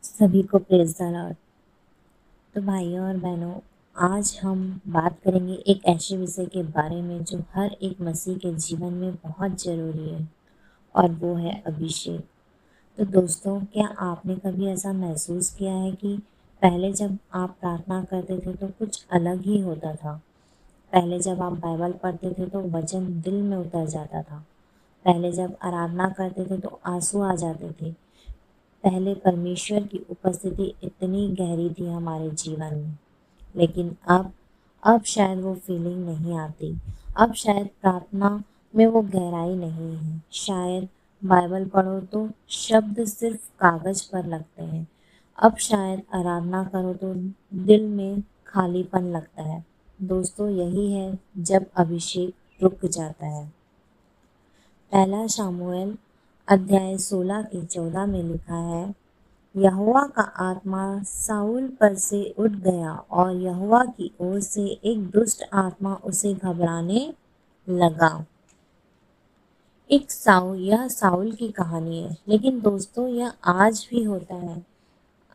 सभी को praise the Lord. तो भाइयों और बहनों, आज हम बात करेंगे एक ऐसे विषय के बारे में जो हर एक मसीह के जीवन में बहुत ज़रूरी है, और वो है अभिषेक। तो दोस्तों, क्या आपने कभी ऐसा महसूस किया है कि पहले जब आप प्रार्थना करते थे तो कुछ अलग ही होता था? पहले जब आप बाइबल पढ़ते थे तो वचन दिल में उतर जाता था। पहले जब आराधना करते थे तो आंसू आ जाते थे। पहले परमेश्वर की उपस्थिति इतनी गहरी थी हमारे जीवन में, लेकिन अब शायद वो फीलिंग नहीं आती। अब शायद प्रार्थना में वो गहराई नहीं है। शायद बाइबल पढ़ो तो शब्द सिर्फ कागज पर लगते हैं। अब शायद आराधना करो तो दिल में खालीपन लगता है। दोस्तों, यही है जब अभिषेक रुक जाता है। पहला शामुएल अध्याय 16 के 14 में लिखा है, यहोवा का आत्मा साउल पर से उठ गया और यहोवा की ओर से एक दुष्ट आत्मा उसे घबराने लगा। यह साउल की कहानी है, लेकिन दोस्तों यह आज भी होता है।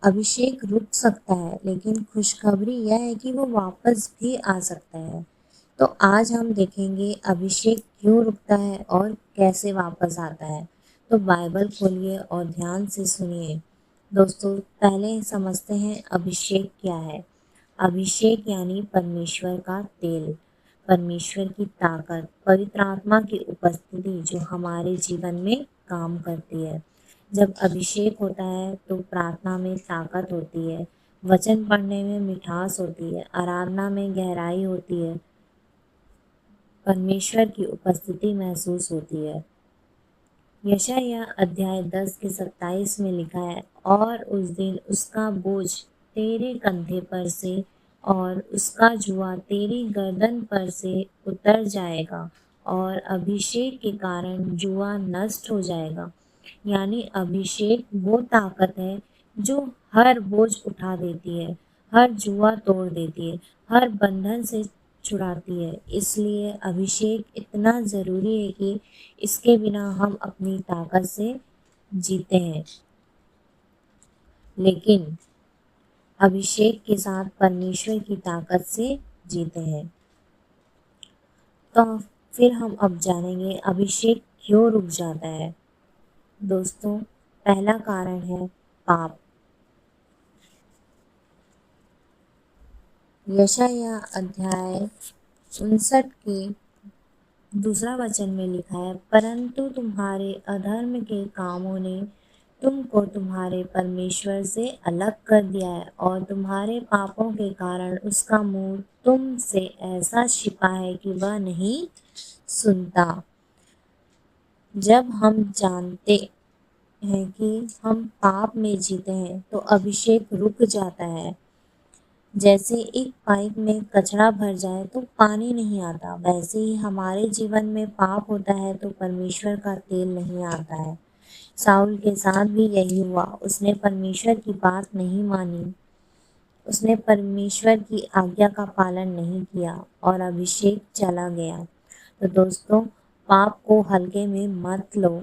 अभिषेक रुक सकता है, लेकिन खुशखबरी यह है कि वो वापस भी आ सकता है। तो आज हम देखेंगे अभिषेक क्यों रुकता है और कैसे वापस आता है। तो बाइबल खोलिए और ध्यान से सुनिए। दोस्तों, पहले समझते हैं अभिषेक क्या है। अभिषेक यानी परमेश्वर का तेल, परमेश्वर की ताकत, पवित्र आत्मा की उपस्थिति जो हमारे जीवन में काम करती है। जब अभिषेक होता है तो प्रार्थना में ताकत होती है, वचन पढ़ने में मिठास होती है, आराधना में गहराई होती है, परमेश्वर की उपस्थिति महसूस होती है। यशायाह अध्याय 10 के 27 में लिखा है, और उस दिन उसका बोझ तेरे कंधे पर से और उसका जुआ तेरी गर्दन पर से उतर जाएगा, और अभिषेक के कारण जुआ नष्ट हो जाएगा। यानी अभिषेक वो ताकत है जो हर बोझ उठा देती है, हर जुआ तोड़ देती है, हर बंधन से छुड़ाती है। इसलिए अभिषेक इतना ज़रूरी है कि इसके बिना हम अपनी ताकत से जीते हैं, लेकिन अभिषेक के साथ परमेश्वर की ताकत से जीते हैं। तो फिर हम अब जानेंगे अभिषेक क्यों रुक जाता है। दोस्तों, पहला कारण है पाप। यशायाह अध्याय 59 के दूसरा वचन में लिखा है, परंतु तुम्हारे अधर्म के कामों ने तुमको तुम्हारे परमेश्वर से अलग कर दिया है, और तुम्हारे पापों के कारण उसका मुंह तुम से ऐसा छिपा है कि वह नहीं सुनता। जब हम जानते हैं कि हम पाप में जीते हैं तो अभिषेक रुक जाता है। जैसे एक पाइप में कचरा भर जाए तो पानी नहीं आता, वैसे ही हमारे जीवन में पाप होता है तो परमेश्वर का तेल नहीं आता है। साउल के साथ भी यही हुआ। उसने परमेश्वर की बात नहीं मानी, उसने परमेश्वर की आज्ञा का पालन नहीं किया और अभिषेक चला गया। तो दोस्तों, पाप को हल्के में मत लो।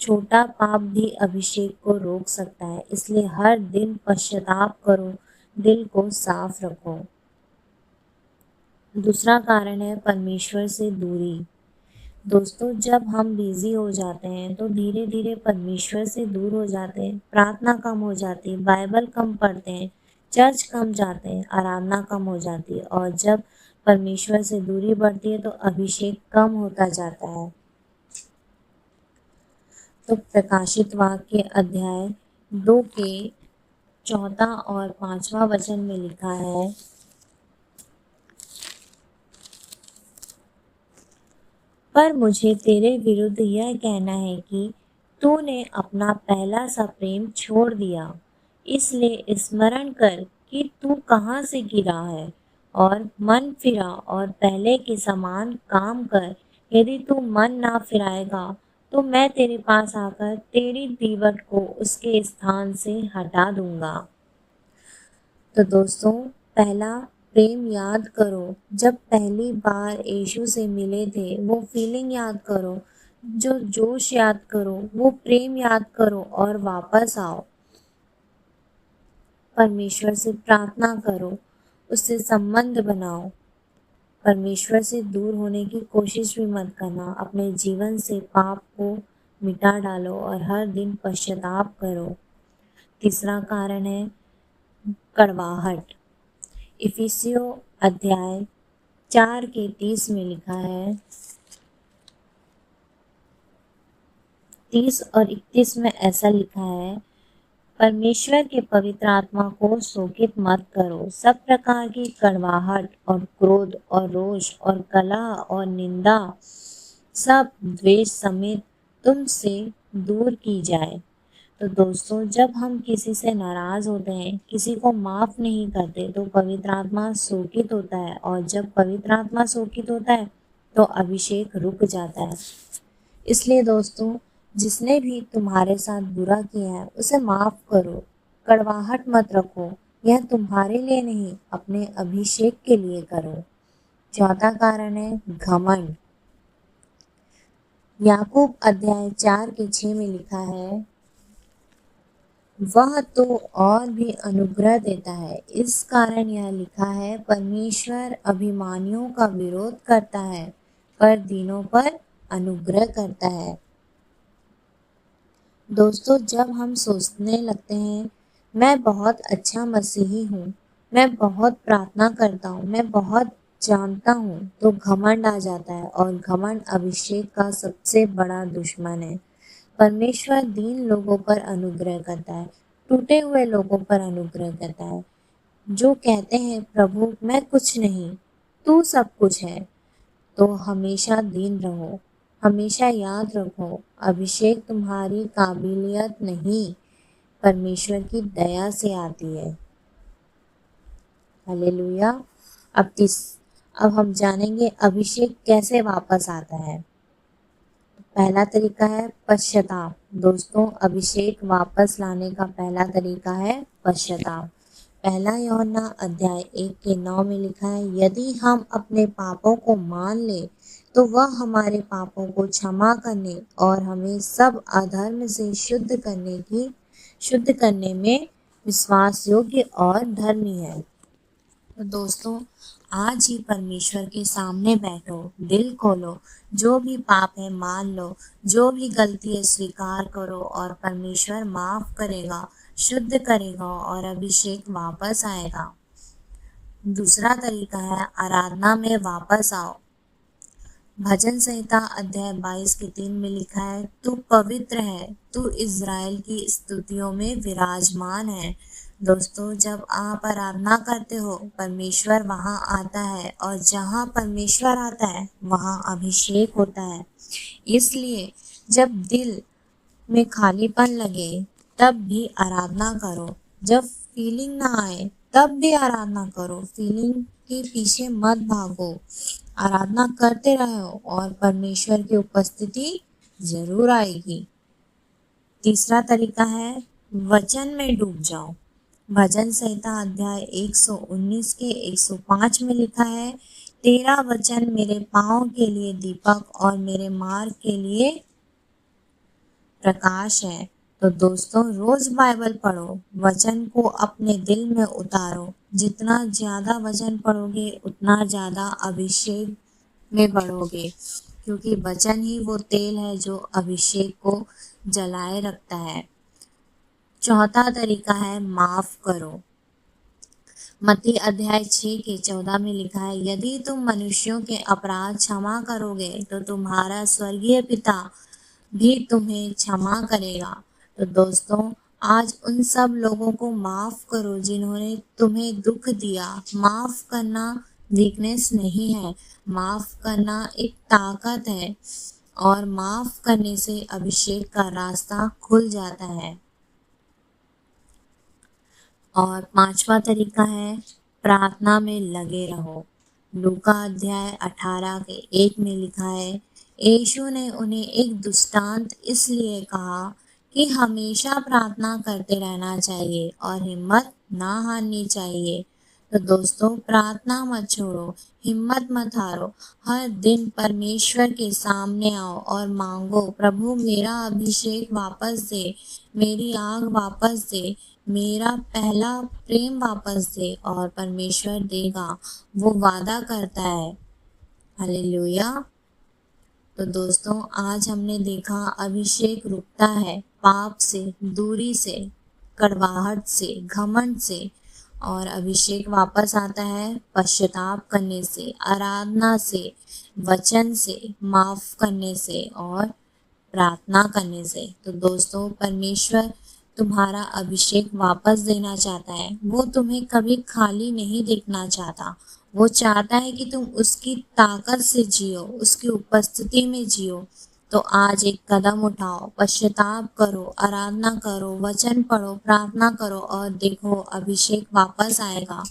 छोटा पाप भी अभिषेक को रोक सकता है, इसलिए हर दिन पश्चाताप करो, दिल को साफ रखो। दूसरा कारण है परमेश्वर से दूरी। दोस्तों, जब हम बिजी हो जाते हैं तो धीरे धीरे परमेश्वर से दूर हो जाते हैं। प्रार्थना कम हो जाती है, बाइबल कम पढ़ते हैं, चर्च कम जाते हैं, आराधना कम हो जाती है, और जब परमेश्वर से दूरी बढ़ती है तो अभिषेक कम होता जाता है। तो प्रकाशित वाक्य अध्याय 2 के 4 और 5वां वचन में लिखा है, पर मुझे तेरे विरुद्ध यह कहना है कि तूने अपना पहला सा प्रेम छोड़ दिया। इसलिए स्मरण कर कि तू कहाँ से गिरा है, और मन फिरा और पहले के समान काम कर। यदि तू मन ना फिराएगा तो मैं तेरे पास आकर तेरी दीवट को उसके स्थान से हटा दूंगा। तो दोस्तों, पहला प्रेम याद करो। जब पहली बार यीशु से मिले थे वो फीलिंग याद करो, जो जोश याद करो, वो प्रेम याद करो और वापस आओ। परमेश्वर से प्रार्थना करो, उससे संबंध बनाओ। परमेश्वर से दूर होने की कोशिश भी मत करना। अपने जीवन से पाप को मिटा डालो और हर दिन पश्चाताप करो। तीसरा कारण है कड़वाहट। इफिसियों अध्याय 4 के 30 में लिखा है, 30 और 31 में ऐसा लिखा है, परमेश्वर के पवित्र आत्मा को शोकित मत करो। सब प्रकार की कड़वाहट और क्रोध और रोष और कलह और निंदा सब द्वेष समेत तुमसे दूर की जाए। तो दोस्तों, जब हम किसी से नाराज होते हैं, किसी को माफ नहीं करते, तो पवित्र आत्मा शोकित होता है, और जब पवित्र आत्मा शोकित होता है तो अभिषेक रुक जाता है। इसलिए दोस्तों, जिसने भी तुम्हारे साथ बुरा किया है उसे माफ करो। कड़वाहट मत रखो। यह तुम्हारे लिए नहीं, अपने अभिषेक के लिए करो। चौथा कारण है घमंड। याकूब अध्याय 4 के 6 में लिखा है, वह तो और भी अनुग्रह देता है। इस कारण यह लिखा है, परमेश्वर अभिमानियों का विरोध करता है पर दीनों पर अनुग्रह करता है। दोस्तों, जब हम सोचने लगते हैं मैं बहुत अच्छा मसीही हूँ, मैं बहुत प्रार्थना करता हूँ, मैं बहुत जानता हूँ, तो घमंड आ जाता है, और घमंड अभिषेक का सबसे बड़ा दुश्मन है। परमेश्वर दीन लोगों पर अनुग्रह करता है, टूटे हुए लोगों पर अनुग्रह करता है, जो कहते हैं प्रभु मैं कुछ नहीं, तू सब कुछ है। तो हमेशा दीन रहो। हमेशा याद रखो, अभिषेक तुम्हारी काबिलियत नहीं, परमेश्वर की दया से आती है। हालेलुया। अब हम जानेंगे अभिषेक कैसे वापस आता है। पहला तरीका है पश्चाताप। दोस्तों, अभिषेक वापस लाने का पहला तरीका है पश्चाताप। पहला यूहन्ना अध्याय 1 के 9 में लिखा है, यदि हम अपने पापों को मान ले तो वह हमारे पापों को क्षमा करने और हमें सब अधर्म से शुद्ध करने में विश्वास योग्य और धर्मी है। तो दोस्तों, आज ही परमेश्वर के सामने बैठो, दिल खोलो, जो भी पाप है मान लो, जो भी गलती है स्वीकार करो, और परमेश्वर माफ करेगा, शुद्ध करेगा और अभिषेक वापस आएगा। दूसरा तरीका है आराधना में वापस आओ। भजन संहिता अध्याय 22 के 3 में लिखा है, तू पवित्र है, तू इज़राइल की स्तुतियों में विराजमान है। दोस्तों, जब आप आराधना करते हो, परमेश्वर वहाँ आता है, और जहाँ परमेश्वर आता है वहाँ अभिषेक होता है। इसलिए जब दिल में खालीपन लगे तब भी आराधना करो। जब फीलिंग ना आए तब भी आराधना करो। फीलिंग के पीछे मत भागो, आराधना करते रहो और परमेश्वर की उपस्थिति जरूर आएगी। तीसरा तरीका है वचन में डूब जाओ। भजन संहिता अध्याय 119 के 105 में लिखा है, तेरा वचन मेरे पाँव के लिए दीपक और मेरे मार्ग के लिए प्रकाश है। तो दोस्तों, रोज बाइबल पढ़ो, वचन को अपने दिल में उतारो। जितना ज्यादा वचन पढ़ोगे उतना ज्यादा अभिषेक में बढ़ोगे, क्योंकि वचन ही वो तेल है जो अभिषेक को जलाए रखता है। चौथा तरीका है माफ करो। मत्ती अध्याय 6 के 14 में लिखा है, यदि तुम मनुष्यों के अपराध क्षमा करोगे तो तुम्हारा स्वर्गीय पिता भी तुम्हें क्षमा करेगा। तो दोस्तों, आज उन सब लोगों को माफ करो जिन्होंने तुम्हें दुख दिया। माफ करना वीकनेस नहीं है, माफ करना एक ताकत है, और माफ करने से अभिषेक का रास्ता खुल जाता है। और पांचवा तरीका है प्रार्थना में लगे रहो। लूका अध्याय 18 के 1 में लिखा है, यीशु ने उन्हें एक दृष्टांत इसलिए कहा कि हमेशा प्रार्थना करते रहना चाहिए और हिम्मत ना हारनी चाहिए। तो दोस्तों, प्रार्थना मत छोड़ो, हिम्मत मत हारो। हर दिन परमेश्वर के सामने आओ और मांगो, प्रभु मेरा अभिषेक वापस दे, मेरी आग वापस दे, मेरा पहला प्रेम वापस दे, और परमेश्वर देगा, वो वादा करता है। हालेलुया। तो दोस्तों, आज हमने देखा अभिषेक रुकता है पाप से, दूरी से, कड़वाहट से, घमंड से, और अभिषेक वापस आता है पश्चाताप करने से, आराधना से, वचन से, माफ करने से और प्रार्थना करने से। तो दोस्तों, परमेश्वर तुम्हारा अभिषेक वापस देना चाहता है। वो तुम्हें कभी खाली नहीं देखना चाहता। वो चाहता है कि तुम उसकी ताकत से जियो, उसकी उपस्थिति में जियो। तो आज एक कदम उठाओ, पश्चाताप करो, आराधना करो, वचन पढ़ो, प्रार्थना करो, और देखो अभिषेक वापस आएगा।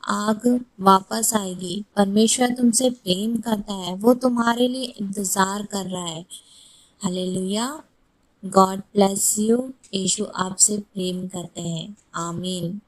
आग वापस आएगी। परमेश्वर तुमसे प्रेम करता है। वो तुम्हारे लिए इंतजार कर रहा है। Hallelujah. God bless you. Yeshu आपसे प्रेम करते हैं। आमीन।